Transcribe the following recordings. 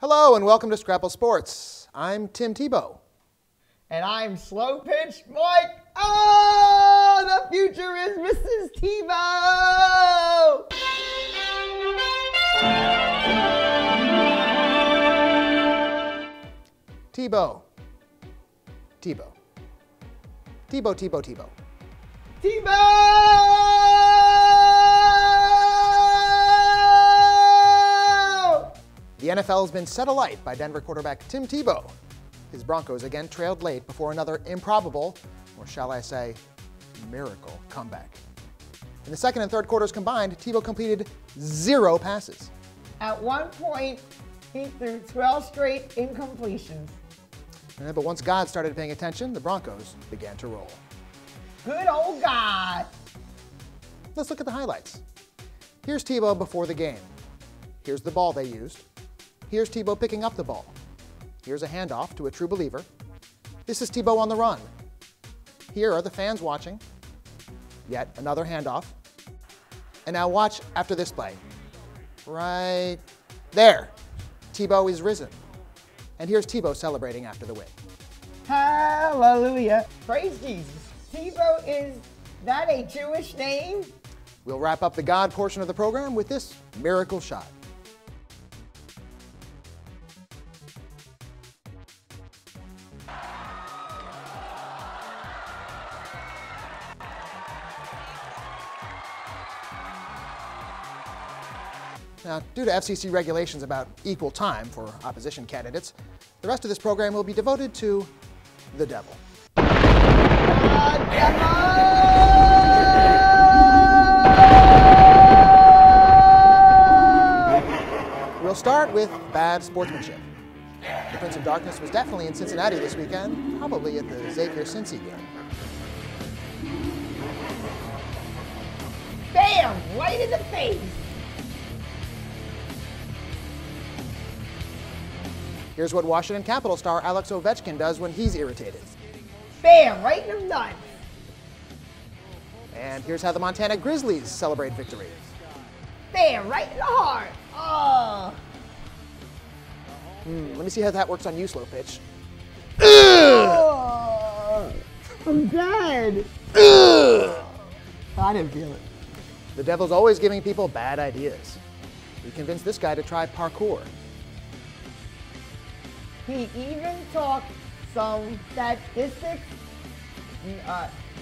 Hello and welcome to Scrapple Sports. I'm Tim Tebow. And I'm SloPitch Mike. Oh, the future is Mrs. Tebow. Tebow. Tebow. Tebow, Tebow, Tebow. Tebow! The NFL has been set alight by Denver quarterback Tim Tebow. His Broncos again trailed late before another improbable, or shall I say, miracle comeback. In the second and third quarters combined, Tebow completed 0 passes. At one point, he threw 12 straight incompletions. But once God started paying attention, the Broncos began to roll. Good old God. Let's look at the highlights. Here's Tebow before the game. Here's the ball they used. Here's Tebow picking up the ball. Here's a handoff to a true believer. This is Tebow on the run. Here are the fans watching. Yet another handoff. And now watch after this play. Right there. Tebow is risen. And here's Tebow celebrating after the win. Hallelujah. Praise Jesus. Tebow, is that a Jewish name? We'll wrap up the God portion of the program with this miracle shot. Now, due to FCC regulations about equal time for opposition candidates, the rest of this program will be devoted to the devil. We'll start with bad sportsmanship. The Prince of Darkness was definitely in Cincinnati this weekend, probably at the Xavier-Cincy game. Bam! Right in the face. Here's what Washington Capitals star Alex Ovechkin does when he's irritated. Bam! Right in the nuts. And here's how the Montana Grizzlies celebrate victory. Bam! Right in the heart. Oh. Let me see how that works on you, SloPitch. Oh, I'm dead. I didn't feel it. The devil's always giving people bad ideas. We convinced this guy to try parkour. He even talked some statistics.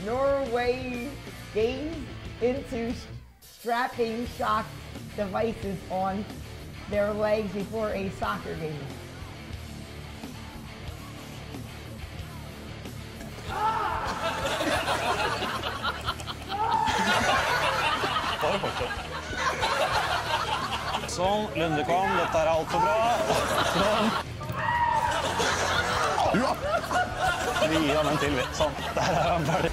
Norway gays into strapping shock devices on their legs before a soccer game. Sånn, Lundekvam, dette alt for bra. Sånn. Ja. Vi gir ham en til, vi. Sånn, der han ferdig.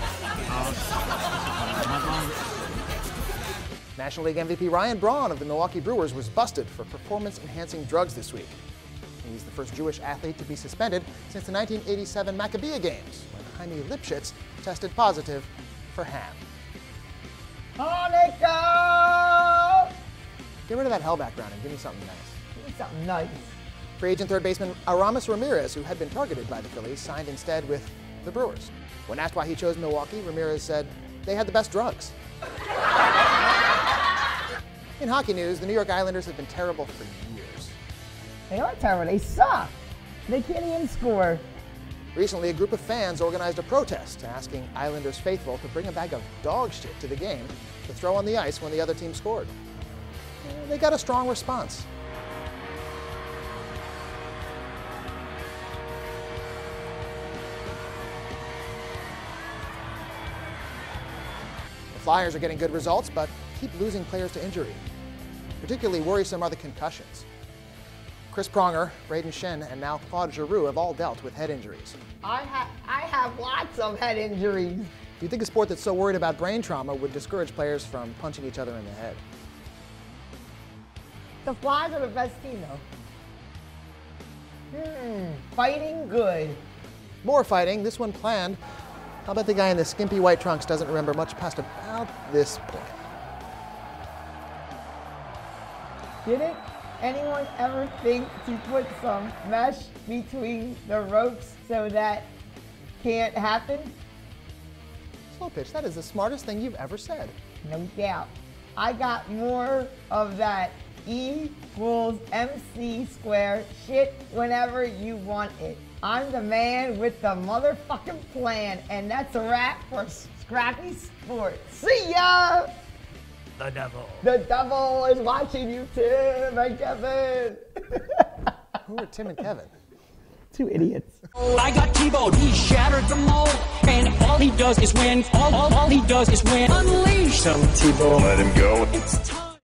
National League MVP Ryan Braun of the Milwaukee Brewers was busted for performance-enhancing drugs this week. He's the first Jewish athlete to be suspended since the 1987 Maccabiah games, when Chaime Lipschitz tested positive for ham. Hanukkah! Get rid of that hell background and give me something nice. Give me something nice. Free agent third baseman Aramis Ramirez, who had been targeted by the Phillies, signed instead with the Brewers. When asked why he chose Milwaukee, Ramirez said they had the best drugs. In hockey news, the New York Islanders have been terrible for years. They are terrible. They suck. They can't even score. Recently, a group of fans organized a protest asking Islanders faithful to bring a bag of dog shit to the game to throw on the ice when the other team scored. They got a strong response. The Flyers are getting good results, but keep losing players to injury. Particularly worrisome are the concussions. Chris Pronger, Braden Shen, and now Claude Giroux have all dealt with head injuries. I have lots of head injuries. You'd think a sport that's so worried about brain trauma would discourage players from punching each other in the head. The Flyers are the best team, though. Fighting good. More fighting, this one planned. I'll bet the guy in the skimpy white trunks doesn't remember much past about this point. Get it? Anyone ever think to put some mesh between the ropes so that can't happen? SloPitch, that is the smartest thing you've ever said. No doubt. I got more of that equals MC square shit whenever you want it. I'm the man with the motherfucking plan, and that's a wrap for Scrappy Sports. See ya! The devil. The devil is watching you, Tim and Kevin. Who are Tim and Kevin? Two idiots. I got Tebow, he shattered the mold, and all he does is win. All he does is win. Unleash. Tell Tebow, let him go. It's time.